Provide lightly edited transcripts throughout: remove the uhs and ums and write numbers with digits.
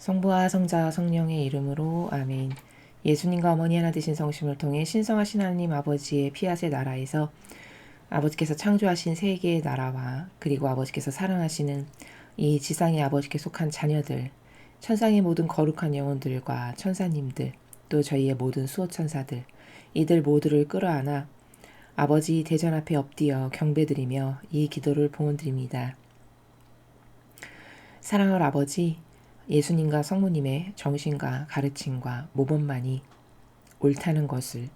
성부와 성자와 성령의 이름으로 아멘. 예수님과 어머니 하나 되신 성심을 통해 신성하신 하나님 아버지의 피앗의 나라에서 아버지께서 창조하신 세계의 나라와 그리고 아버지께서 사랑하시는 이 지상의 아버지께 속한 자녀들, 천상의 모든 거룩한 영혼들과 천사님들, 또 저희의 모든 수호천사들, 이들 모두를 끌어안아 아버지 대전 앞에 엎드려 경배드리며 이 기도를 봉헌드립니다. 사랑할 아버지, 예수님과 성모님의 정신과 가르침과 모범만이 옳다는 것을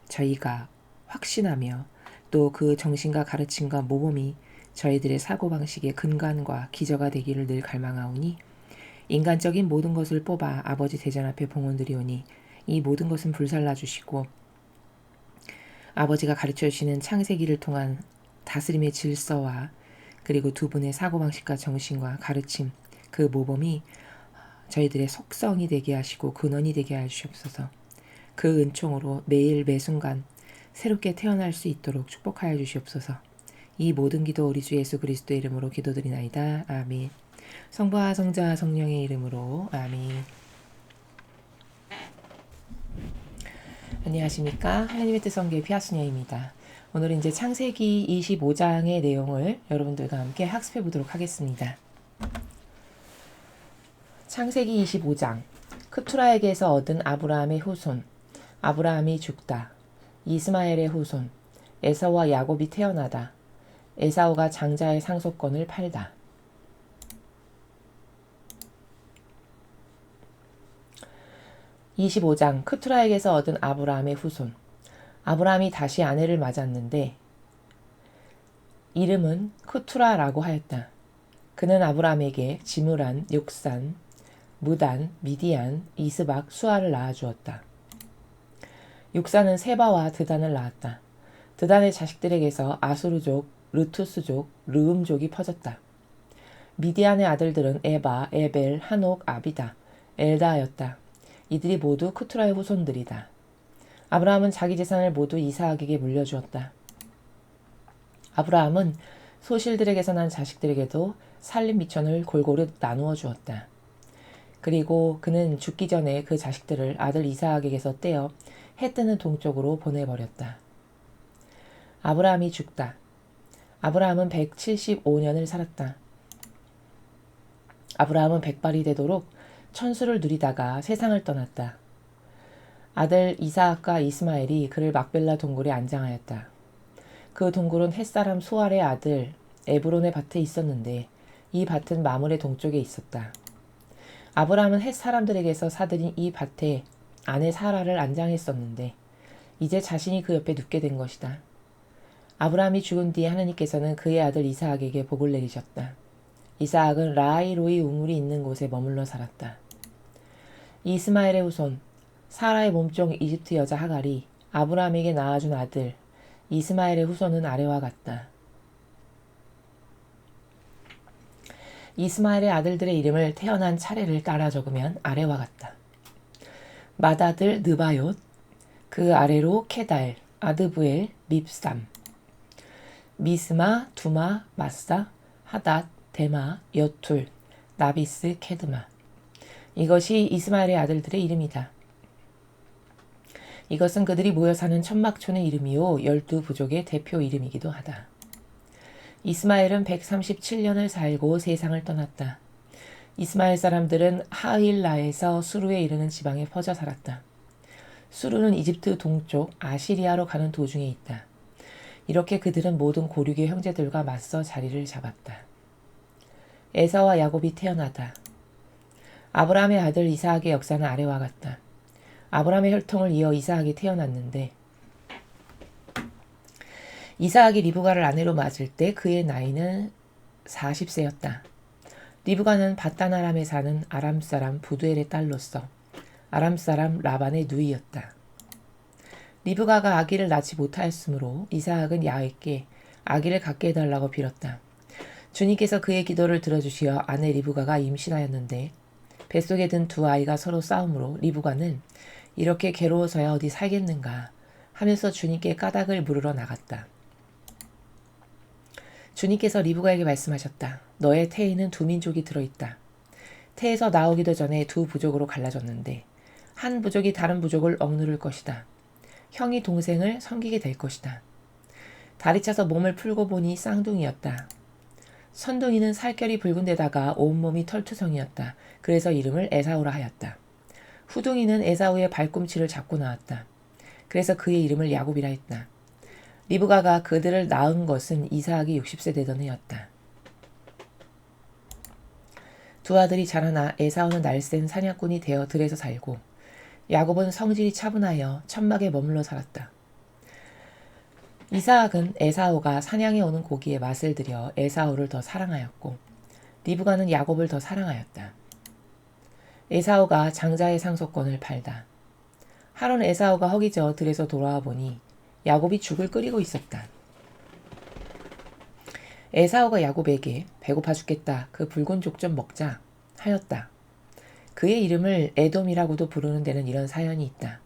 저희가 확신하며 또 그 정신과 가르침과 모범이 저희들의 사고방식의 근간과 기저가 되기를 늘 갈망하오니 인간적인 모든 것을 뽑아 아버지 대전 앞에 봉헌드리오니 이 모든 것은 불살라 주시고 아버지가 가르쳐 주시는 창세기를 통한 다스림의 질서와 그리고 두 분의 사고방식과 정신과 가르침 그 모범이 저희들의 속성이 되게 하시고 근원이 되게 하시옵소서. 그 은총으로 매일 매순간 새롭게 태어날 수 있도록 축복하여 주시옵소서. 이 모든 기도 우리 주 예수 그리스도의 이름으로 기도드리나이다. 아멘. 성부와 성자와 성령의 이름으로 아멘. 안녕하십니까. 하나님의 뜻 성교의 피아스녀입니다. 오늘은 이제 창세기 25장의 내용을 여러분들과 함께 학습해 보도록 하겠습니다. 창세기 25장. 크투라에게서 얻은 아브라함의 후손. 아브라함이 죽다. 이스마엘의 후손. 에사우와 야곱이 태어나다. 에사우가 장자의 상속권을 팔다. (25장) 크투라에게서 얻은 아브라함의 후손. 아브라함이 다시 아내를 맞았는데 이름은 크투라라고 하였다. 그는 아브라함에게 지므란, 욕산, 무단, 미디안, 이스박, 수아를 낳아주었다. 욕산은 세바와 드단을 낳았다. 드단의 자식들에게서 아수르족, 르투스족, 르음족이 퍼졌다. 미디안의 아들들은 에바, 에벨, 한옥, 아비다, 엘다하였다. 이들이 모두 크투라의 후손들이다. 아브라함은 자기 재산을 모두 이삭에게 물려주었다. 아브라함은 소실들에게서 난 자식들에게도 살림 미천을 골고루 나누어 주었다. 그리고 그는 죽기 전에 그 자식들을 아들 이삭에게서 떼어 해 뜨는 동쪽으로 보내버렸다. 아브라함이 죽다. 아브라함은 175년을 살았다. 아브라함은 100발이 되도록 천수를 누리다가 세상을 떠났다. 아들 이삭과 이스마엘이 그를 막벨라 동굴에 안장하였다. 그 동굴은 햇사람 수알의 아들 에브론의 밭에 있었는데 이 밭은 마물의 동쪽에 있었다. 아브라함은 헷 사람들에게서 사들인 이 밭에 아내 사라를 안장했었는데 이제 자신이 그 옆에 눕게 된 것이다. 아브라함이 죽은 뒤에 하나님께서는 그의 아들 이삭에게 복을 내리셨다. 이삭은 라하이로이 우물이 있는 곳에 머물러 살았다. 이스마엘의 후손 사라의 몸종 이집트 여자 하갈이 아브라함에게 낳아준 아들 이스마엘의 후손은 아래와 같다. 이스마엘의 아들들의 이름을 태어난 차례를 따라 적으면 아래와 같다. 맏아들 느바옅, 그 아래로 케달, 아드부엘, 밉삼, 미스마, 두마, 마사, 하닷, 데마, 여툴, 나비스, 케드마. 이것이 이스마엘의 아들들의 이름이다. 이것은 그들이 모여 사는 천막촌의 이름이요 12부족의 대표 이름이기도 하다. 이스마엘은 137년을 살고 세상을 떠났다. 이스마엘 사람들은 하일라에서 수루에 이르는 지방에 퍼져 살았다. 수루는 이집트 동쪽 아시리아로 가는 도중에 있다. 이렇게 그들은 모든 고륙의 형제들과 맞서 자리를 잡았다. 에사와 야곱이 태어나다. 아브라함의 아들 이삭의 역사는 아래와 같다. 아브라함의 혈통을 이어 이삭이 태어났는데 이삭이 리브가를 아내로 맞을 때 그의 나이는 40세였다. 리브가는 밧단 아람에 사는 아람 사람 부두엘의 딸로서 아람 사람 라반의 누이였다. 리브가가 아기를 낳지 못하였으므로 이삭은 야훼께 아기를 갖게 해달라고 빌었다. 주님께서 그의 기도를 들어주시어 아내 리브가가 임신하였는데 뱃속에 든 두 아이가 서로 싸우므로 리브가는 이렇게 괴로워서야 어디 살겠는가 하면서 주님께 까닭을 물으러 나갔다. 주님께서 리브가에게 말씀하셨다. 너의 태에는 두 민족이 들어있다. 태에서 나오기도 전에 두 부족으로 갈라졌는데 한 부족이 다른 부족을 억누를 것이다. 형이 동생을 섬기게 될 것이다. 다리 차서 몸을 풀고 보니 쌍둥이였다. 선둥이는 살결이 붉은 데다가 온몸이 털투성이었다. 그래서 이름을 에사우라 하였다. 후둥이는 에사우의 발꿈치를 잡고 나왔다. 그래서 그의 이름을 야곱이라 했다. 리브가가 그들을 낳은 것은 이삭이 60세 되던 해였다. 두 아들이 자라나 에사우는 날쌘 사냥꾼이 되어 들에서 살고 야곱은 성질이 차분하여 천막에 머물러 살았다. 이삭은 에사우가 사냥해 오는 고기에 맛을 들여 에사우를 더 사랑하였고 리브가는 야곱을 더 사랑하였다. 에사우가 장자의 상속권을 팔다. 하루는 에사우가 허기져 들에서 돌아와 보니 야곱이 죽을 끓이고 있었다. 에사우가 야곱에게 배고파 죽겠다. 그 붉은 족 좀 먹자 하였다. 그의 이름을 에돔이라고도 부르는 데는 이런 사연이 있다.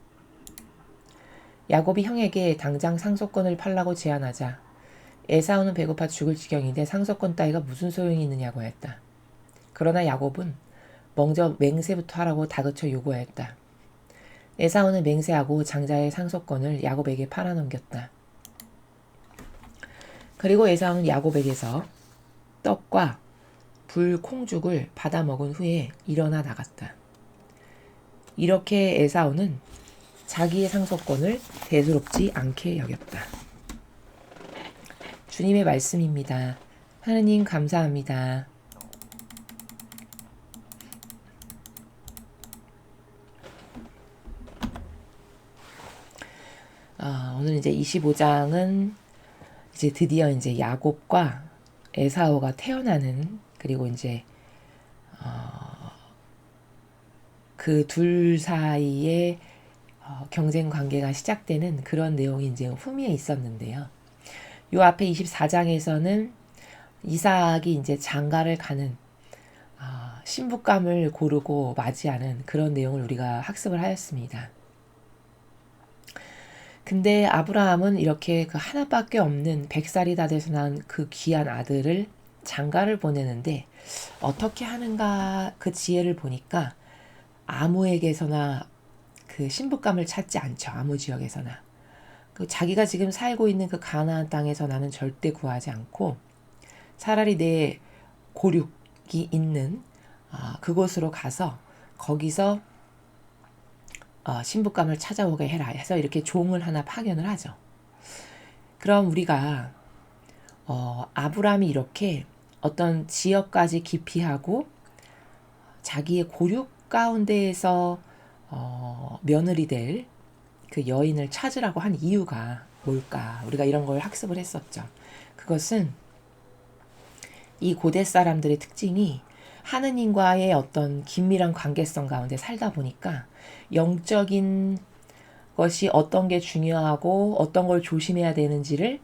야곱이 형에게 당장 상속권을 팔라고 제안하자 에사우는 배고파 죽을 지경인데 상속권 따위가 무슨 소용이 있느냐고 했다. 그러나 야곱은 먼저 맹세부터 하라고 다그쳐 요구하였다. 에사우는 맹세하고 장자의 상속권을 야곱에게 팔아넘겼다. 그리고 에사우는 야곱에게서 떡과 불콩죽을 받아 먹은 후에 일어나 나갔다. 이렇게 에사우는 자기의 상속권을 대수롭지 않게 여겼다. 주님의 말씀입니다. 하느님 감사합니다. 오늘 이제 25장은 이제 드디어 이제 야곱과 에사우가 태어나는, 그리고 이제 그 둘 사이에 경쟁 관계가 시작되는 그런 내용이 이제 후미에 있었는데요. 요 앞에 24장에서는 이삭이 이제 장가를 가는 신부감을 고르고 맞이하는 그런 내용을 우리가 학습을 하였습니다. 근데 아브라함은 이렇게 그 하나밖에 없는 100살이 다 돼서 낳은 그 귀한 아들을 장가를 보내는데 어떻게 하는가 그 지혜를 보니까 아무에게서나 그 신부감을 찾지 않죠. 아무 지역에서나. 그 자기가 지금 살고 있는 그 가나안 땅에서 나는 절대 구하지 않고 차라리 내 고륙이 있는 그곳으로 가서 거기서 신부감을 찾아오게 해라 해서 이렇게 종을 하나 파견을 하죠. 그럼 우리가 아브라함이 이렇게 어떤 지역까지 기피하고 자기의 고륙 가운데에서 며느리 될 그 여인을 찾으라고 한 이유가 뭘까? 우리가 이런 걸 학습을 했었죠. 그것은 이 고대 사람들의 특징이 하느님과의 어떤 긴밀한 관계성 가운데 살다 보니까 영적인 것이 어떤 게 중요하고 어떤 걸 조심해야 되는지를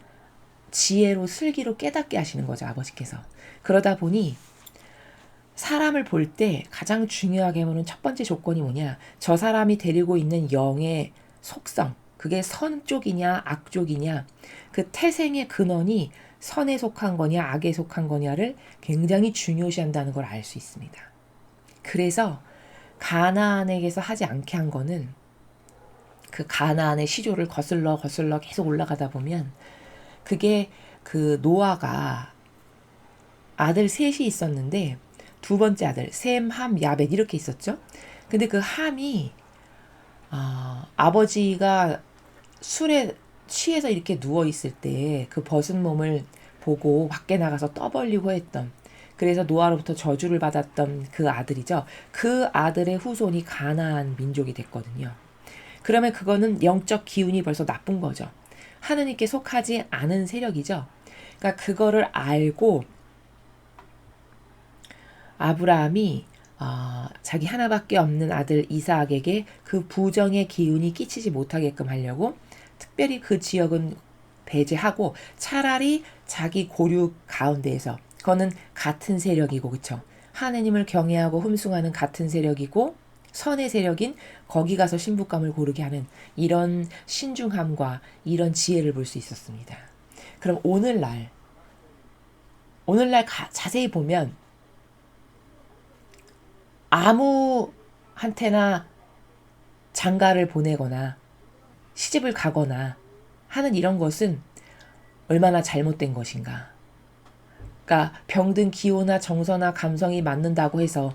지혜로 슬기로 깨닫게 하시는 거죠. 아버지께서. 그러다 보니 사람을 볼 때 가장 중요하게 보는 첫 번째 조건이 뭐냐? 저 사람이 데리고 있는 영의 속성, 그게 선 쪽이냐 악 쪽이냐, 그 태생의 근원이 선에 속한 거냐 악에 속한 거냐를 굉장히 중요시한다는 걸 알 수 있습니다. 그래서 가나안에게서 하지 않게 한 거는 그 가나안의 시조를 거슬러 계속 올라가다 보면 그게 그 노아가 아들 셋이 있었는데 두 번째 아들 셈, 함, 야벳 이렇게 있었죠. 근데 그 함이 아버지가 술에 취해서 이렇게 누워 있을 때 그 벗은 몸을 보고 밖에 나가서 떠벌리고 했던, 그래서 노아로부터 저주를 받았던 그 아들이죠. 그 아들의 후손이 가나안 민족이 됐거든요. 그러면 그거는 영적 기운이 벌써 나쁜 거죠. 하느님께 속하지 않은 세력이죠. 그러니까 그거를 알고 아브라함이 자기 하나밖에 없는 아들 이삭에게 그 부정의 기운이 끼치지 못하게끔 하려고 특별히 그 지역은 배제하고 차라리 자기 고륙 가운데에서, 그거는 같은 세력이고, 그쵸? 하느님을 경외하고 흠숭하는 같은 세력이고 선의 세력인 거기 가서 신부감을 고르게 하는 이런 신중함과 이런 지혜를 볼 수 있었습니다. 그럼 오늘날 자세히 보면 아무한테나 장가를 보내거나 시집을 가거나 하는 이런 것은 얼마나 잘못된 것인가. 그러니까 병든 기호나 정서나 감성이 맞는다고 해서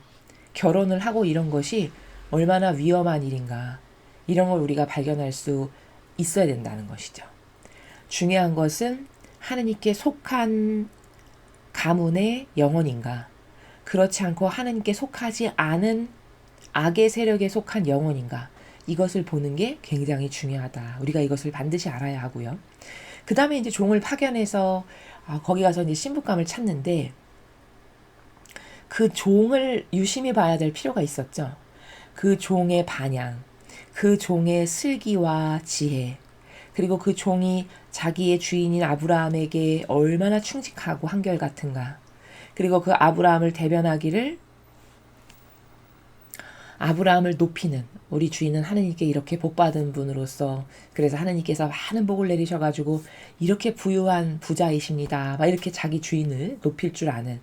결혼을 하고 이런 것이 얼마나 위험한 일인가. 이런 걸 우리가 발견할 수 있어야 된다는 것이죠. 중요한 것은 하느님께 속한 가문의 영혼인가, 그렇지 않고 하느님께 속하지 않은 악의 세력에 속한 영혼인가, 이것을 보는 게 굉장히 중요하다. 우리가 이것을 반드시 알아야 하고요. 그 다음에 이제 종을 파견해서 거기 가서 이제 신부감을 찾는데 그 종을 유심히 봐야 될 필요가 있었죠. 그 종의 반향, 그 종의 슬기와 지혜, 그리고 그 종이 자기의 주인인 아브라함에게 얼마나 충직하고 한결같은가. 그리고 그 아브라함을 대변하기를 아브라함을 높이는, 우리 주인은 하느님께 이렇게 복받은 분으로서 그래서 하느님께서 많은 복을 내리셔가지고 이렇게 부유한 부자이십니다. 막 이렇게 자기 주인을 높일 줄 아는.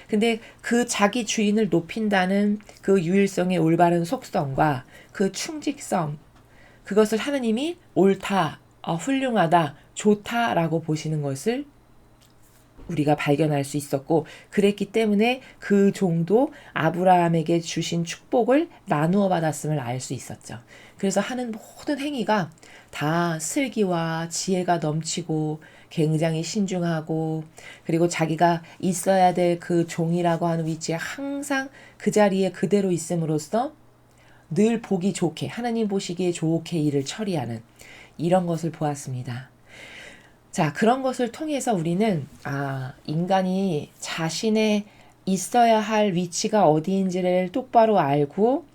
근데 그 자기 주인을 높인다는 그 유일성의 올바른 속성과 그 충직성, 그것을 하느님이 옳다, 훌륭하다, 좋다라고 보시는 것을 우리가 발견할 수 있었고, 그랬기 때문에 그 종도 아브라함에게 주신 축복을 나누어 받았음을 알 수 있었죠. 그래서 하는 모든 행위가 다 슬기와 지혜가 넘치고 굉장히 신중하고, 그리고 자기가 있어야 될 그 종이라고 하는 위치에 항상 그 자리에 그대로 있음으로써 늘 보기 좋게, 하나님 보시기에 좋게 일을 처리하는 이런 것을 보았습니다. 자, 그런 것을 통해서 우리는 인간이 자신의 있어야 할 위치가 어디인지를 똑바로 알고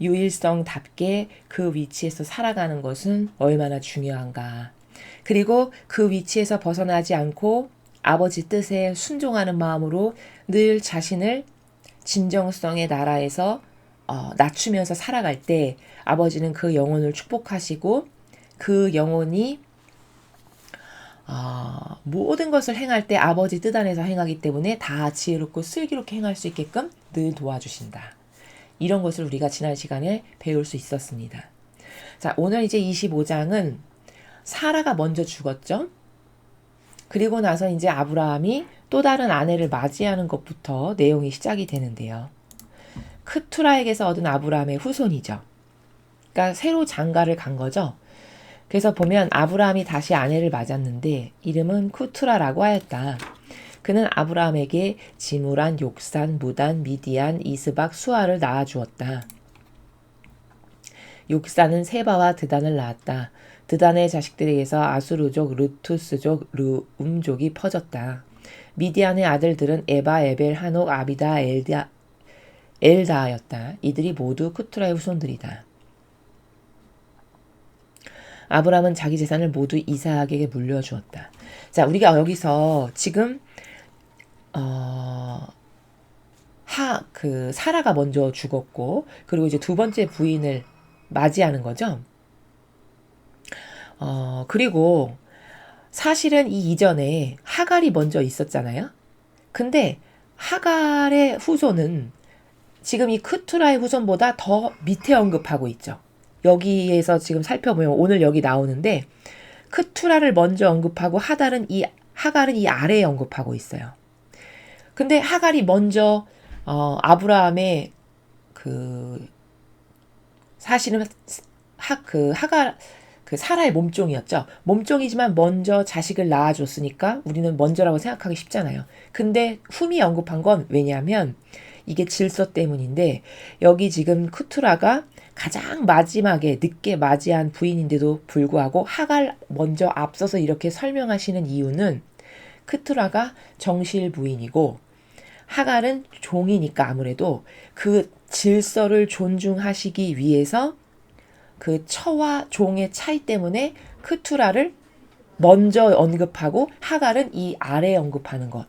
유일성답게 그 위치에서 살아가는 것은 얼마나 중요한가. 그리고 그 위치에서 벗어나지 않고 아버지 뜻에 순종하는 마음으로 늘 자신을 진정성의 나라에서 낮추면서 살아갈 때 아버지는 그 영혼을 축복하시고 그 영혼이 모든 것을 행할 때 아버지 뜻 안에서 행하기 때문에 다 지혜롭고 슬기롭게 행할 수 있게끔 늘 도와주신다. 이런 것을 우리가 지난 시간에 배울 수 있었습니다. 자, 오늘 이제 25장은 사라가 먼저 죽었죠. 그리고 나서 이제 아브라함이 또 다른 아내를 맞이하는 것부터 내용이 시작이 되는데요. 크투라에게서 얻은 아브라함의 후손이죠. 그러니까 새로 장가를 간 거죠. 그래서 보면 아브라함이 다시 아내를 맞았는데 이름은 쿠투라라고 하였다. 그는 아브라함에게 지무란, 욕산, 무단, 미디안, 이스박, 수아를 낳아주었다. 욕산은 세바와 드단을 낳았다. 드단의 자식들에게서 아수르족, 루투스족, 르움족이 퍼졌다. 미디안의 아들들은 에바, 에벨, 한옥, 아비다, 엘다하였다. 이들이 모두 쿠투라의 후손들이다. 아브라함은 자기 재산을 모두 이삭에게 물려주었다. 자, 우리가 여기서 지금 사라가 먼저 죽었고, 그리고 이제 두 번째 부인을 맞이하는 거죠. 그리고 사실은 이 이전에 하갈이 먼저 있었잖아요. 근데 하갈의 후손은 지금 이 크투라의 후손보다 더 밑에 언급하고 있죠. 여기에서 지금 살펴보면 오늘 여기 나오는데 크투라를 먼저 언급하고 하갈은 이 아래에 언급하고 있어요. 근데 하갈이 먼저 아브라함의 사실은 하갈 사라의 몸종이었죠. 몸종이지만 먼저 자식을 낳아줬으니까 우리는 먼저라고 생각하기 쉽잖아요. 근데 흠이 언급한 건 왜냐하면 이게 질서 때문인데, 여기 지금 크투라가 가장 마지막에 늦게 맞이한 부인인데도 불구하고 하갈 먼저 앞서서 이렇게 설명하시는 이유는 크투라가 정실 부인이고 하갈은 종이니까 아무래도 그 질서를 존중하시기 위해서 그 처와 종의 차이 때문에 크투라를 먼저 언급하고 하갈은 이 아래에 언급하는 것,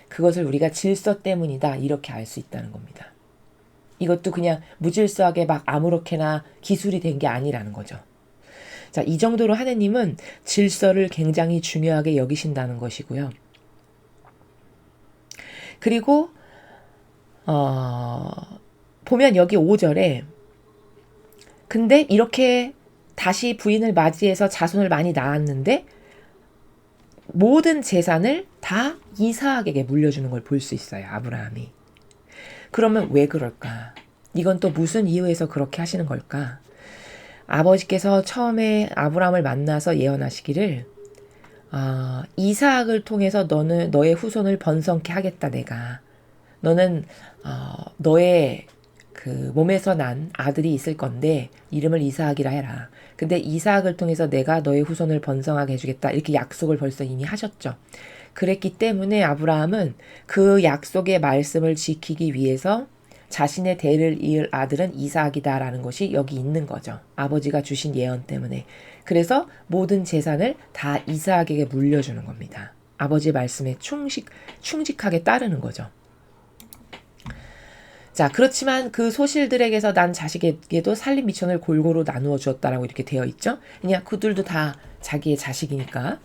그것을 우리가 질서 때문이다 이렇게 알 수 있다는 겁니다. 이것도 그냥 무질서하게 막 아무렇게나 기술이 된 게 아니라는 거죠. 자, 이 정도로 하느님은 질서를 굉장히 중요하게 여기신다는 것이고요. 그리고 보면 여기 5절에 근데 이렇게 다시 부인을 맞이해서 자손을 많이 낳았는데 모든 재산을 다 이삭에게 물려주는 걸 볼 수 있어요. 아브라함이. 그러면 왜 그럴까? 이건 또 무슨 이유에서 그렇게 하시는 걸까? 아버지께서 처음에 아브라함을 만나서 예언하시기를 이삭을 통해서 너는 너의 후손을 번성케 하겠다. 내가 너는 너의 그 몸에서 난 아들이 있을 건데 이름을 이삭이라 해라. 근데 이삭을 통해서 내가 너의 후손을 번성하게 해주겠다. 이렇게 약속을 벌써 이미 하셨죠. 그랬기 때문에 아브라함은 그 약속의 말씀을 지키기 위해서 자신의 대를 이을 아들은 이삭이다라는 것이 여기 있는 거죠. 아버지가 주신 예언 때문에. 그래서 모든 재산을 다 이삭에게 물려주는 겁니다. 아버지 말씀에 충직하게 따르는 거죠. 자, 그렇지만 그 소실들에게서 난 자식에게도 살림 미천을 골고루 나누어 주었다라고 이렇게 되어 있죠. 그냥 그들도 다 자기의 자식이니까.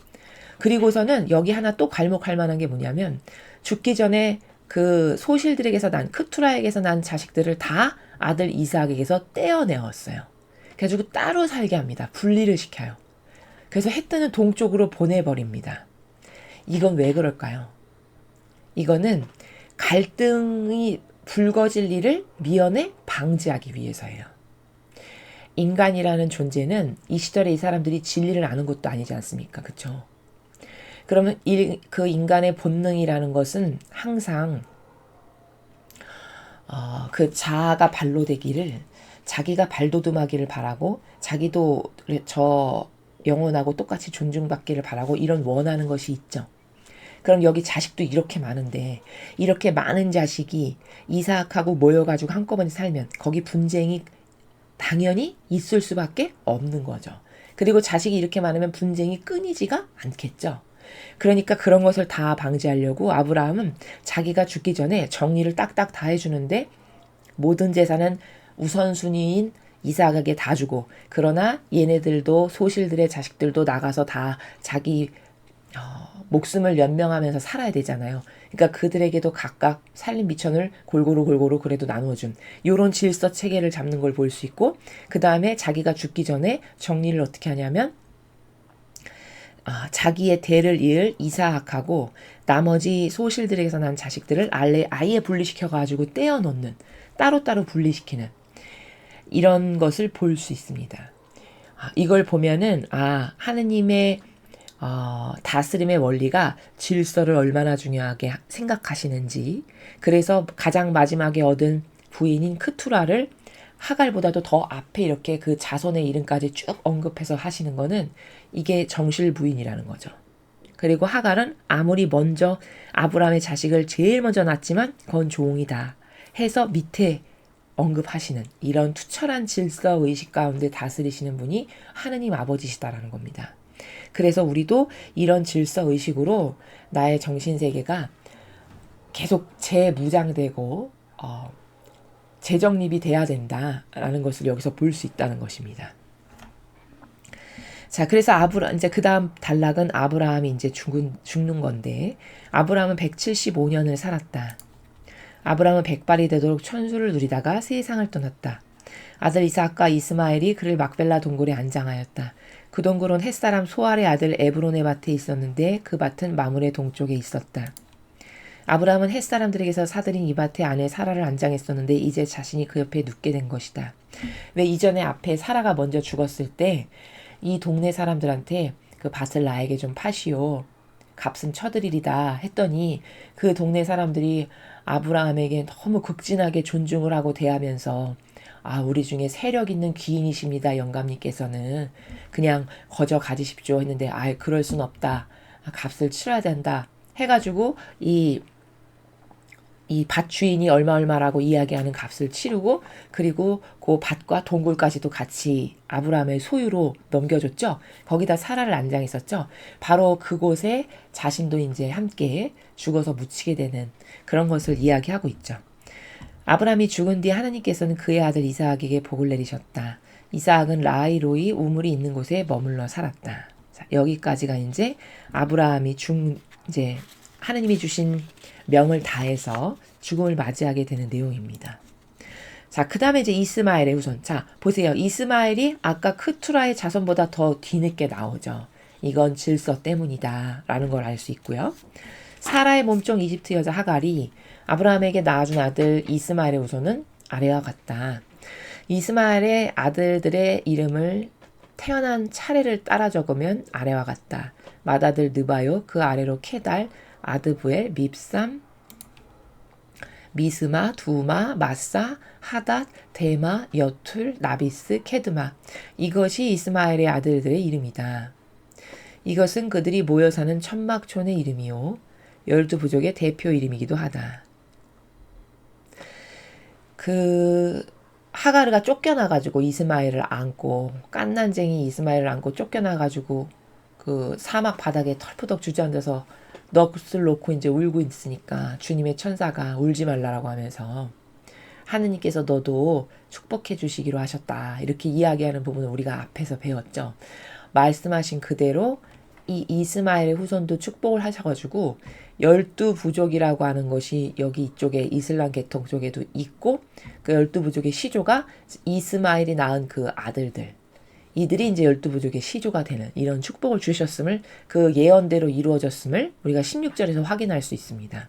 그리고서는 여기 하나 또 갈목할 만한 게 뭐냐면 죽기 전에 그 소실들에게서 난 크투라에게서 난 자식들을 다 아들 이삭에게서 떼어내었어요. 그래가지고 따로 살게 합니다. 분리를 시켜요. 그래서 해 뜨는 동쪽으로 보내버립니다. 이건 왜 그럴까요? 이거는 갈등이 불거질 일을 미연에 방지하기 위해서예요. 인간이라는 존재는 이 시절에 이 사람들이 진리를 아는 것도 아니지 않습니까? 그렇죠? 그러면 그 인간의 본능이라는 것은 항상 그 자아가 발로 되기를 자기가 발돋움하기를 바라고 자기도 저 영혼하고 똑같이 존중받기를 바라고 이런 원하는 것이 있죠. 그럼 여기 자식도 이렇게 많은데 이렇게 많은 자식이 이삭하고 모여가지고 한꺼번에 살면 거기 분쟁이 당연히 있을 수밖에 없는 거죠. 그리고 자식이 이렇게 많으면 분쟁이 끊이지가 않겠죠. 그러니까 그런 것을 다 방지하려고 아브라함은 자기가 죽기 전에 정리를 딱딱 다 해주는데 모든 재산은 우선순위인 이삭에게 다 주고 그러나 얘네들도 소실들의 자식들도 나가서 다 자기 목숨을 연명하면서 살아야 되잖아요. 그러니까 그들에게도 각각 살림 미천을 골고루 그래도 나누어준 이런 질서 체계를 잡는 걸 볼 수 있고 그 다음에 자기가 죽기 전에 정리를 어떻게 하냐면 자기의 대를 이을 이삭하고 나머지 소실들에게서 난 자식들을 아예 분리시켜가지고 떼어놓는 따로따로 분리시키는 이런 것을 볼 수 있습니다. 이걸 보면은 하느님의 다스림의 원리가 질서를 얼마나 중요하게 생각하시는지 그래서 가장 마지막에 얻은 부인인 크투라를 하갈보다도 더 앞에 이렇게 그 자손의 이름까지 쭉 언급해서 하시는 거는 이게 정실 부인이라는 거죠. 그리고 하갈은 아무리 먼저 아브라함의 자식을 제일 먼저 낳았지만 그건 종이다 해서 밑에 언급하시는 이런 투철한 질서 의식 가운데 다스리시는 분이 하느님 아버지시다라는 겁니다. 그래서 우리도 이런 질서 의식으로 나의 정신세계가 계속 재무장되고 재정립이 돼야 된다라는 것을 여기서 볼 수 있다는 것입니다. 자, 그래서 이제 그 다음 단락은 아브라함이 이제 죽는 건데 아브라함은 175년을 살았다. 아브라함은 100발이 되도록 천수를 누리다가 세상을 떠났다. 아들 이삭과 이스마엘이 그를 막벨라 동굴에 안장하였다. 그 동굴은 햇사람 소알의 아들 에브론의 밭에 있었는데 그 밭은 마물의 동쪽에 있었다. 아브라함은 햇사람들에게서 사들인 이 밭에 아내 사라를 안장했었는데 이제 자신이 그 옆에 눕게 된 것이다. 왜 이전에 앞에 사라가 먼저 죽었을 때 이 동네 사람들한테 그 밭을 나에게 좀 파시오. 값은 쳐드리리다 했더니 그 동네 사람들이 아브라함에게 너무 극진하게 존중을 하고 대하면서 우리 중에 세력 있는 귀인이십니다. 영감님께서는 그냥 거저 가지십시오 했는데 그럴 순 없다. 값을 치러야 된다. 해가지고 이 밭 주인이 얼마라고 이야기하는 값을 치르고 그리고 그 밭과 동굴까지도 같이 아브라함의 소유로 넘겨줬죠. 거기다 사라를 안장했었죠. 바로 그곳에 자신도 이제 함께 죽어서 묻히게 되는 그런 것을 이야기하고 있죠. 아브라함이 죽은 뒤 하나님께서는 그의 아들 이삭에게 복을 내리셨다. 이삭은 라이로이 우물이 있는 곳에 머물러 살았다. 자, 여기까지가 이제 아브라함이 이제 하나님이 주신 명을 다해서 죽음을 맞이하게 되는 내용입니다. 자, 그 다음에 이제 이스마엘의 후손. 자, 보세요. 이스마엘이 아까 크투라의 자손보다 더 뒤늦게 나오죠. 이건 질서 때문이다 라는 걸 알 수 있고요. 사라의 몸종 이집트 여자 하갈이 아브라함에게 낳아준 아들 이스마엘의 후손은 아래와 같다. 이스마엘의 아들들의 이름을 태어난 차례를 따라 적으면 아래와 같다. 맏아들 느바요, 그 아래로 케달, 아드부엘, 밉삼, 미스마, 두마, 마사, 하닷, 데마, 여툴, 나비스, 케드마. 이것이 이스마엘의 아들들의 이름이다. 이것은 그들이 모여 사는 천막촌의 이름이요 12부족의 대표 이름이기도 하다. 하가르가 쫓겨나가지고 이스마엘을 안고, 깐난쟁이 이스마엘을 안고 쫓겨나가지고 그 사막 바닥에 털푸덕 주저앉아서 넋을 놓고 이제 울고 있으니까 주님의 천사가 울지 말라라고 하면서 하느님께서 너도 축복해 주시기로 하셨다. 이렇게 이야기하는 부분을 우리가 앞에서 배웠죠. 말씀하신 그대로 이 이스마엘의 후손도 축복을 하셔가지고 12부족이라고 하는 것이 여기 이쪽에 이슬람 계통 쪽에도 있고 그 12부족의 시조가 이스마엘이 낳은 그 아들들 이들이 이제 12부족의 시조가 되는 이런 축복을 주셨음을 그 예언대로 이루어졌음을 우리가 16절에서 확인할 수 있습니다.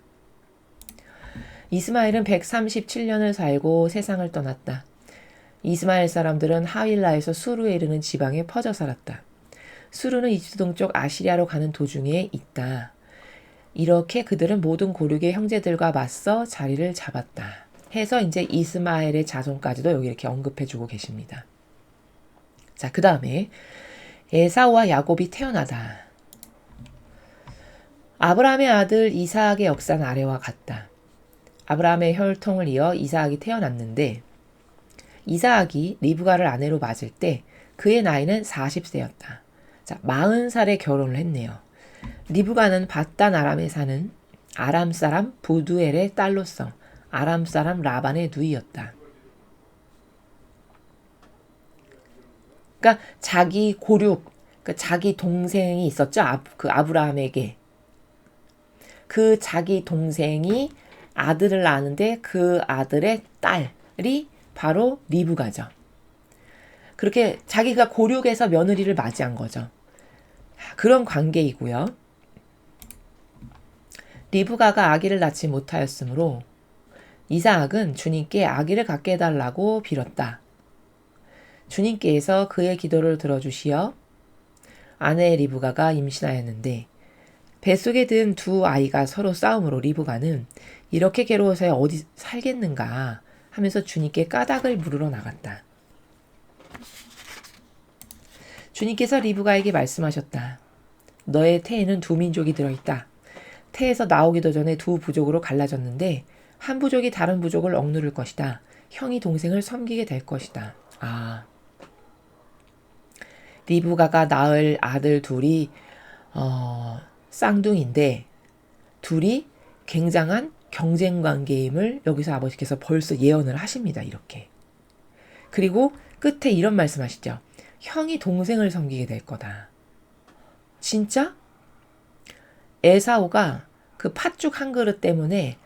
이스마엘은 137년을 살고 세상을 떠났다. 이스마엘 사람들은 하윌라에서 수르에 이르는 지방에 퍼져 살았다. 수르는 이집트 동쪽 아시리아로 가는 도중에 있다. 이렇게 그들은 모든 고륙의 형제들과 맞서 자리를 잡았다. 해서 이제 이스마엘의 자손까지도 여기 이렇게 언급해주고 계십니다. 자, 그 다음에 에사우와 야곱이 태어나다. 아브라함의 아들 이삭의 역사는 아래와 같다. 아브라함의 혈통을 이어 이삭이 태어났는데 이삭이 리브가를 아내로 맞을 때 그의 나이는 40세였다. 자, 40살에 결혼을 했네요. 리브가는 바단 아람에 사는 아람 사람 부두엘의 딸로서 아람 사람 라반의 누이였다. 그러니까 자기 고륙, 자기 동생이 있었죠. 그 아브라함에게. 그 자기 동생이 아들을 낳았는데 그 아들의 딸이 바로 리브가죠. 그렇게 자기가 고륙에서 며느리를 맞이한 거죠. 그런 관계이고요. 리브가가 아기를 낳지 못하였으므로 이삭은 주님께 아기를 갖게 해달라고 빌었다. 주님께서 그의 기도를 들어주시어 아내 리브가가 임신하였는데 뱃속에 든 두 아이가 서로 싸움으로 리브가는 이렇게 괴로워서 어디 살겠는가 하면서 주님께 까닭을 물으러 나갔다. 주님께서 리브가에게 말씀하셨다. 너의 태에는 두 민족이 들어있다. 태에서 나오기도 전에 두 부족으로 갈라졌는데 한 부족이 다른 부족을 억누를 것이다. 형이 동생을 섬기게 될 것이다. 리브가가 낳을 아들 둘이 쌍둥이인데 둘이 굉장한 경쟁관계임을 여기서 아버지께서 벌써 예언을 하십니다. 이렇게. 그리고 끝에 이런 말씀하시죠. 형이 동생을 섬기게 될 거다. 진짜? 에사오가 그 팥죽 한 그릇 때문에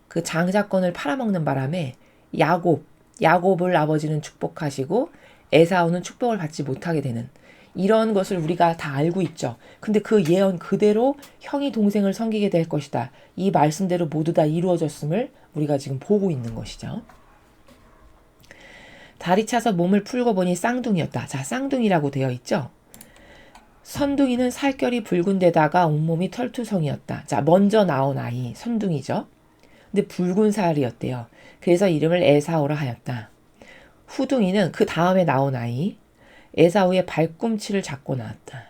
그 장자권을 팔아먹는 바람에 야곱을 아버지는 축복하시고 에사오는 축복을 받지 못하게 되는 이런 것을 우리가 다 알고 있죠. 근데 그 예언 그대로 형이 동생을 섬기게 될 것이다. 이 말씀대로 모두 다 이루어졌음을 우리가 지금 보고 있는 것이죠. 다리 차서 몸을 풀고 보니 쌍둥이였다. 자, 쌍둥이라고 되어 있죠. 선둥이는 살결이 붉은 데다가 온몸이 털투성이었다. 자, 먼저 나온 아이 선둥이죠. 근데 붉은 살이었대요. 그래서 이름을 에사오라 하였다. 후둥이는 그 다음에 나온 아이 에사오의 발꿈치를 잡고 나왔다.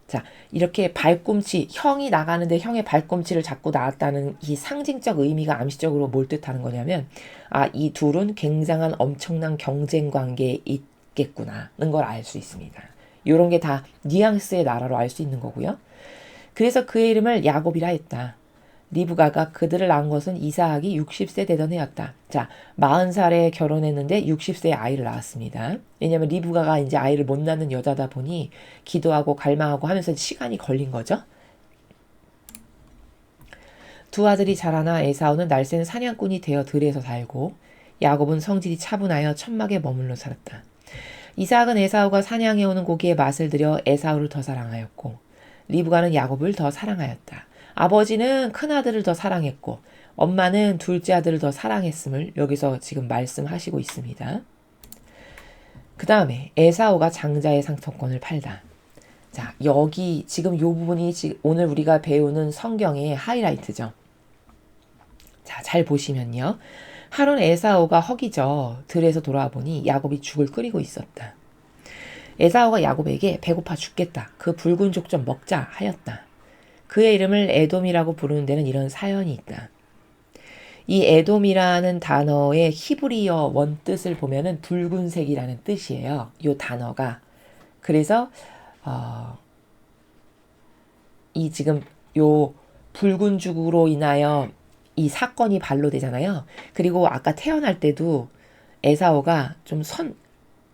자, 이렇게 발꿈치, 형이 나가는데 형의 발꿈치를 잡고 나왔다는 이 상징적 의미가 암시적으로 뭘 뜻하는 거냐면 이 둘은 굉장한 엄청난 경쟁 관계에 있겠구나는 걸 알 수 있습니다. 이런 게 다 뉘앙스의 나라로 알 수 있는 거고요. 그래서 그의 이름을 야곱이라 했다. 리브가가 그들을 낳은 것은 이삭이 60세 되던 해였다. 자, 40살에 결혼했는데 60세에 아이를 낳았습니다. 왜냐하면 리브가가 이제 아이를 못 낳는 여자다 보니 기도하고 갈망하고 하면서 시간이 걸린 거죠. 두 아들이 자라나 에사오는 날쌘 사냥꾼이 되어 들에서 살고 야곱은 성질이 차분하여 천막에 머물러 살았다. 이삭은 에사우가 사냥해오는 고기의 맛을 들여 에사우를 더 사랑하였고 리브가는 야곱을 더 사랑하였다. 아버지는 큰아들을 더 사랑했고 엄마는 둘째 아들을 더 사랑했음을 여기서 지금 말씀하시고 있습니다. 그 다음에 에사우가 장자의 상속권을 팔다. 자, 여기 지금 이 부분이 오늘 우리가 배우는 성경의 하이라이트죠. 자, 잘 보시면요. 하루는 에사우가 허기져 들에서 돌아와 보니 야곱이 죽을 끓이고 있었다. 에사우가 야곱에게 배고파 죽겠다. 그 붉은 족 좀 먹자 하였다. 그의 이름을 에돔이라고 부르는 데는 이런 사연이 있다. 이 에돔이라는 단어의 히브리어 원뜻을 보면은 붉은색이라는 뜻이에요. 이 단어가. 그래서 이 지금 요 붉은 죽으로 인하여 이 사건이 발로되잖아요. 그리고 아까 태어날 때도 에사오가 좀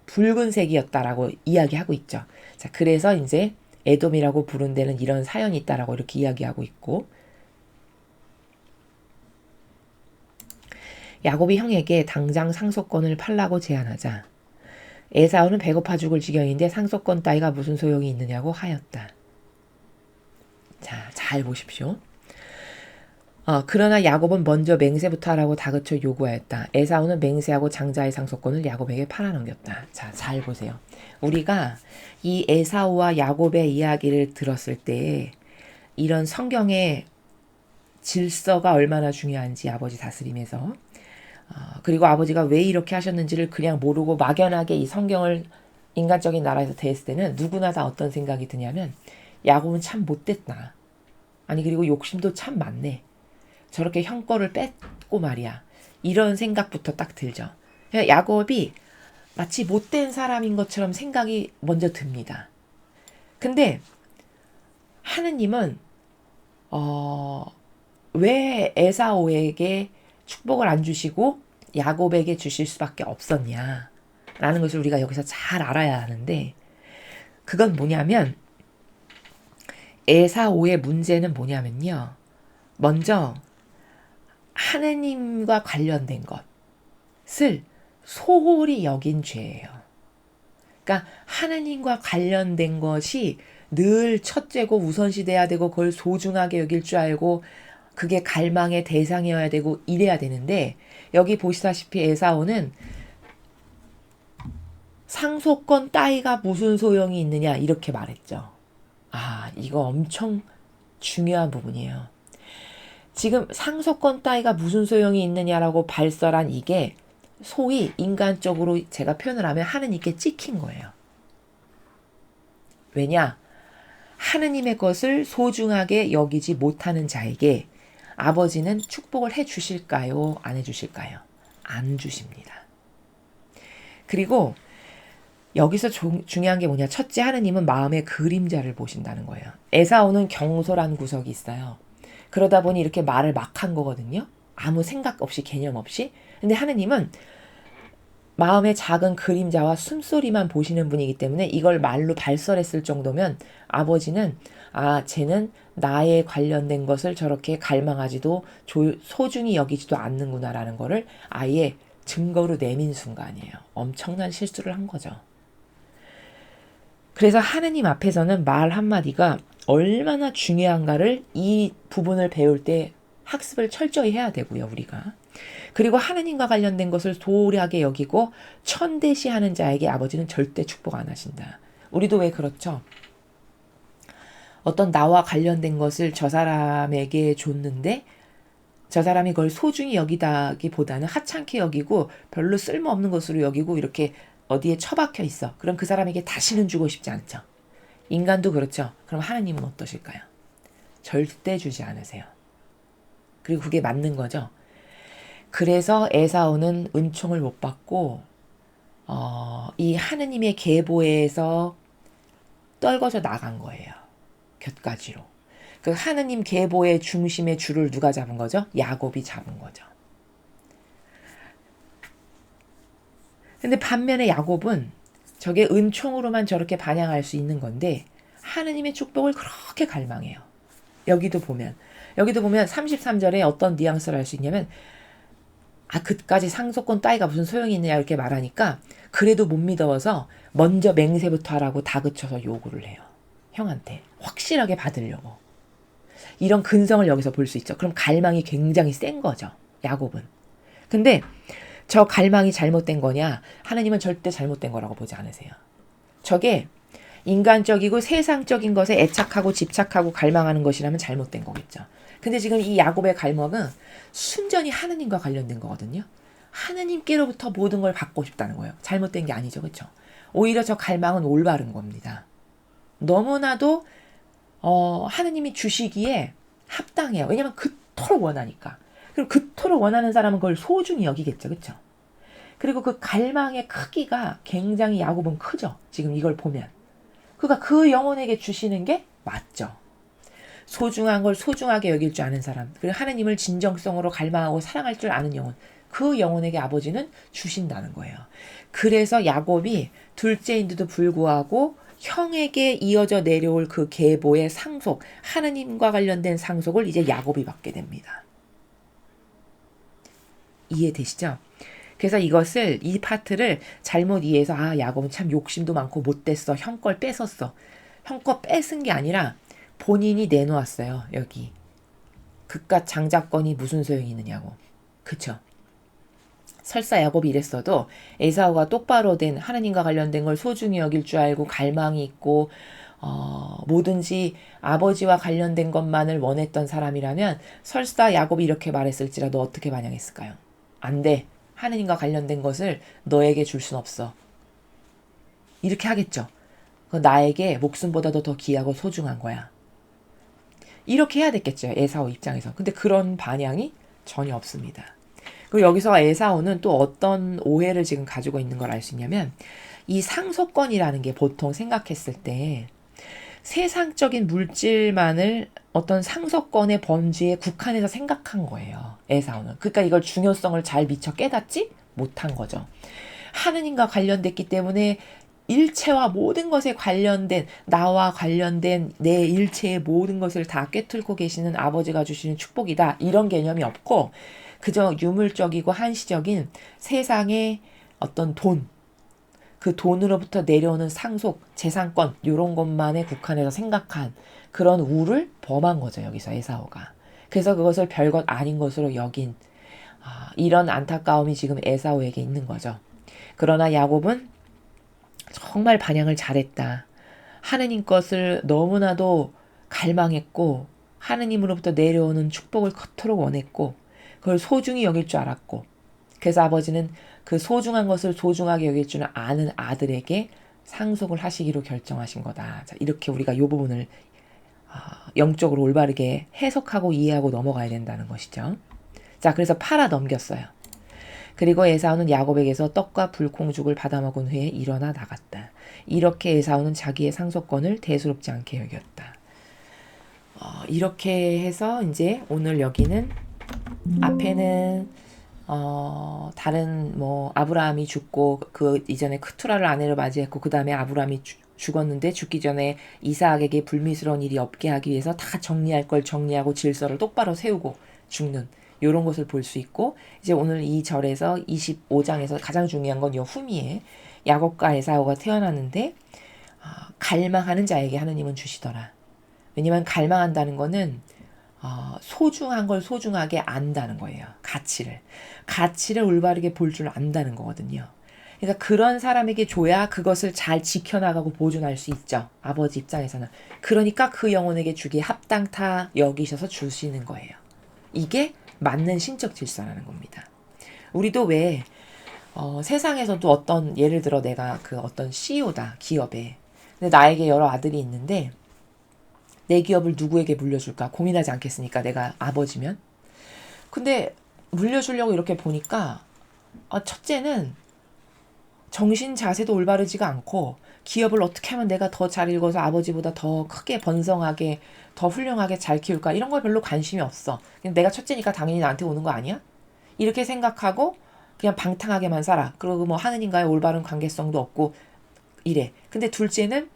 붉은색이었다라고 이야기하고 있죠. 자, 그래서 이제 에돔이라고 부른 데는 이런 사연이 있다라고 이렇게 이야기하고 있고, 야곱이 형에게 당장 상속권을 팔라고 제안하자 에사오는 배고파 죽을 지경인데 상속권 따위가 무슨 소용이 있느냐고 하였다. 자, 잘 보십시오. 그러나 야곱은 먼저 맹세부터 하라고 다그쳐 요구하였다. 에사오는 맹세하고 장자의 상속권을 야곱에게 팔아넘겼다. 자, 잘 보세요. 우리가 이 에사오와 야곱의 이야기를 들었을 때 이런 성경의 질서가 얼마나 중요한지 아버지 다스림에서 그리고 아버지가 왜 이렇게 하셨는지를 그냥 모르고 막연하게 이 성경을 인간적인 나라에서 대했을 때는 누구나 다 어떤 생각이 드냐면 야곱은 참 못됐다. 아니 그리고 욕심도 참 많네. 저렇게 형 거를 뺏고 말이야. 이런 생각부터 딱 들죠. 야곱이 마치 못된 사람인 것처럼 생각이 먼저 듭니다. 근데 하느님은 왜 에사오에게 축복을 안 주시고 야곱에게 주실 수밖에 없었냐 라는 것을 우리가 여기서 잘 알아야 하는데, 그건 뭐냐면 에사오의 문제는 뭐냐면요, 먼저 하느님과 관련된 것을 소홀히 여긴 죄예요. 그러니까 하느님과 관련된 것이 늘 첫째고 우선시 돼야 되고 그걸 소중하게 여길 줄 알고 그게 갈망의 대상이어야 되고 이래야 되는데, 여기 보시다시피 에사오는 상속권 따위가 무슨 소용이 있느냐 이렇게 말했죠. 이거 엄청 중요한 부분이에요. 지금 상속권 따위가 무슨 소용이 있느냐라고 발설한 이게 소위 인간적으로 제가 표현을 하면 하느님께 찍힌 거예요. 왜냐? 하느님의 것을 소중하게 여기지 못하는 자에게 아버지는 축복을 해 주실까요? 안 해 주실까요? 안 주십니다. 그리고 여기서 중요한 게 뭐냐? 첫째, 하느님은 마음의 그림자를 보신다는 거예요. 에사오는 경솔한 구석이 있어요. 그러다 보니 이렇게 말을 막 한 거거든요. 아무 생각 없이, 개념 없이. 근데 하느님은 마음의 작은 그림자와 숨소리만 보시는 분이기 때문에 이걸 말로 발설했을 정도면 아버지는 쟤는 나에 관련된 것을 저렇게 갈망하지도 소중히 여기지도 않는구나라는 거를 아예 증거로 내민 순간이에요. 엄청난 실수를 한 거죠. 그래서 하느님 앞에서는 말 한마디가 얼마나 중요한가를 이 부분을 배울 때 학습을 철저히 해야 되고요, 우리가. 그리고 하느님과 관련된 것을 소홀하게 여기고 천대시하는 자에게 아버지는 절대 축복 안 하신다. 우리도 왜 그렇죠? 어떤 나와 관련된 것을 저 사람에게 줬는데 저 사람이 그걸 소중히 여기다기보다는 하찮게 여기고 별로 쓸모없는 것으로 여기고 이렇게 어디에 처박혀 있어. 그럼 그 사람에게 다시는 주고 싶지 않죠. 인간도 그렇죠. 그럼 하느님은 어떠실까요? 절대 주지 않으세요. 그리고 그게 맞는 거죠. 그래서 에사오는 은총을 못 받고 이 하느님의 계보에서 떨궈져 나간 거예요. 곁가지로. 그 하느님 계보의 중심의 줄을 누가 잡은 거죠? 야곱이 잡은 거죠. 근데 반면에 야곱은 저게 은총으로만 저렇게 반향할 수 있는 건데 하느님의 축복을 그렇게 갈망해요. 여기도 보면 33절에 어떤 뉘앙스를 할 수 있냐면 그까지 상속권 따위가 무슨 소용이 있느냐 이렇게 말하니까 그래도 못 믿어서 먼저 맹세부터 하라고 다그쳐서 요구를 해요. 형한테 확실하게 받으려고. 이런 근성을 여기서 볼 수 있죠. 그럼 갈망이 굉장히 센 거죠. 야곱은. 근데 저 갈망이 잘못된 거냐? 하나님은 절대 잘못된 거라고 보지 않으세요. 저게 인간적이고 세상적인 것에 애착하고 집착하고 갈망하는 것이라면 잘못된 거겠죠. 근데 지금 이 야곱의 갈망은 순전히 하느님과 관련된 거거든요. 하느님께로부터 모든 걸 받고 싶다는 거예요. 잘못된 게 아니죠. 그렇죠? 오히려 저 갈망은 올바른 겁니다. 너무나도 하느님이 주시기에 합당해요. 왜냐면 그토록 원하니까. 그리고 그토록 원하는 사람은 그걸 소중히 여기겠죠. 그렇죠? 그리고 그 갈망의 크기가 굉장히 야곱은 크죠. 지금 이걸 보면. 그러니까 그 영혼에게 주시는 게 맞죠. 소중한 걸 소중하게 여길 줄 아는 사람, 그리고 하느님을 진정성으로 갈망하고 사랑할 줄 아는 영혼, 그 영혼에게 아버지는 주신다는 거예요. 그래서 야곱이 둘째인데도 불구하고 형에게 이어져 내려올 그 계보의 상속, 하느님과 관련된 상속을 이제 야곱이 받게 됩니다. 이해되시죠? 그래서 이 파트를 잘못 이해해서 야곱은 참 욕심도 많고 못됐어. 형 걸 뺏었어. 형 거 뺏은 게 아니라 본인이 내놓았어요. 여기. 그깟 장자권이 무슨 소용이 있느냐고. 그쵸? 설사 야곱이 이랬어도 에사우가 똑바로 된 하나님과 관련된 걸 소중히 여길 줄 알고 갈망이 있고 뭐든지 아버지와 관련된 것만을 원했던 사람이라면 설사 야곱이 이렇게 말했을지라도 어떻게 반응했을까요? 안 돼. 하느님과 관련된 것을 너에게 줄 순 없어. 이렇게 하겠죠. 나에게 목숨보다도 더 귀하고 소중한 거야. 이렇게 해야 됐겠죠. 에사우 입장에서. 근데 그런 반향이 전혀 없습니다. 그리고 여기서 에사우는 또 어떤 오해를 지금 가지고 있는 걸 알 수 있냐면 이 상속권이라는 게 보통 생각했을 때 세상적인 물질만을 어떤 상속권의 범주에 국한해서 생각한 거예요. 에사우는. 그러니까 이걸 중요성을 잘 미처 깨닫지 못한 거죠. 하느님과 관련됐기 때문에 일체와 모든 것에 관련된 나와 관련된 내 일체의 모든 것을 다 꿰뚫고 계시는 아버지가 주시는 축복이다. 이런 개념이 없고 그저 유물적이고 한시적인 세상의 어떤 돈, 그 돈으로부터 내려오는 상속, 재산권 이런 것만에 국한해서 생각한 그런 우를 범한 거죠. 여기서 에사우가. 그래서 그것을 별것 아닌 것으로 여긴 이런 안타까움이 지금 에사우에게 있는 거죠. 그러나 야곱은 정말 반향을 잘했다. 하느님 것을 너무나도 갈망했고 하느님으로부터 내려오는 축복을 그토록 원했고 그걸 소중히 여길 줄 알았고 그래서 아버지는 그 소중한 것을 소중하게 여길 줄 아는 아들에게 상속을 하시기로 결정하신 거다. 자, 이렇게 우리가 이 부분을 영적으로 올바르게 해석하고 이해하고 넘어가야 된다는 것이죠. 자, 그래서 팔아 넘겼어요. 그리고 에사우는 야곱에게서 떡과 불콩죽을 받아먹은 후에 일어나 나갔다. 이렇게 에사우는 자기의 상속권을 대수롭지 않게 여겼다. 이렇게 해서 이제 오늘 여기는 앞에는 다른 아브라함이 죽고 그 이전에 크투라를 아내로 맞이했고 그 다음에 아브라함이 죽었는데 죽기 전에 이삭에게 불미스러운 일이 없게 하기 위해서 다 정리할 걸 정리하고 질서를 똑바로 세우고 죽는 이런 것을 볼 수 있고 이제 오늘 이 절에서 25장에서 가장 중요한 건 이 후미에 야곱과 에사우가 태어났는데 갈망하는 자에게 하느님은 주시더라. 왜냐면 갈망한다는 거는 소중한 걸 소중하게 안다는 거예요. 가치를 올바르게 볼 줄 안다는 거거든요. 그러니까 그런 사람에게 줘야 그것을 잘 지켜나가고 보존할 수 있죠. 아버지 입장에서는. 그러니까 그 영혼에게 주기에 합당타 여기셔서 주시는 거예요. 이게 맞는 신적 질서라는 겁니다. 우리도 왜 세상에서도 어떤 예를 들어 내가 그 어떤 CEO다 기업에 근데 나에게 여러 아들이 있는데 내 기업을 누구에게 물려줄까 고민하지 않겠습니까? 내가 아버지면. 근데 물려주려고 이렇게 보니까 첫째는 정신 자세도 올바르지가 않고 기업을 어떻게 하면 내가 더 잘 읽어서 아버지보다 더 크게 번성하게 더 훌륭하게 잘 키울까 이런 걸 별로 관심이 없어. 그냥 내가 첫째니까 당연히 나한테 오는 거 아니야? 이렇게 생각하고 그냥 방탕하게만 살아. 그리고 하느님과의 올바른 관계성도 없고 이래. 근데 둘째는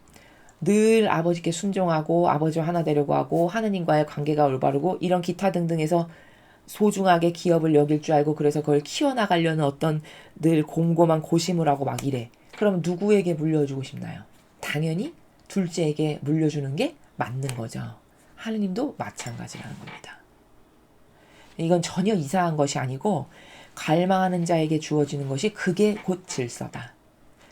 늘 아버지께 순종하고 아버지와 하나 되려고 하고 하느님과의 관계가 올바르고 이런 기타 등등해서 소중하게 기업을 여길 줄 알고 그래서 그걸 키워나가려는 어떤 늘 곰곰한 고심을 하고 막 이래. 그럼 누구에게 물려주고 싶나요? 당연히 둘째에게 물려주는 게 맞는 거죠. 하느님도 마찬가지라는 겁니다. 이건 전혀 이상한 것이 아니고 갈망하는 자에게 주어지는 것이 그게 곧 질서다.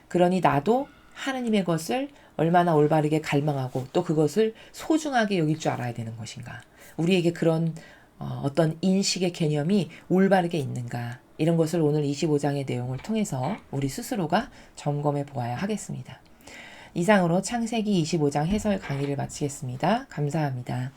그러니 나도 하느님의 것을 얼마나 올바르게 갈망하고 또 그것을 소중하게 여길 줄 알아야 되는 것인가. 우리에게 그런 어떤 인식의 개념이 올바르게 있는가. 이런 것을 오늘 25장의 내용을 통해서 우리 스스로가 점검해 보아야 하겠습니다. 이상으로 창세기 25장 해설 강의를 마치겠습니다. 감사합니다.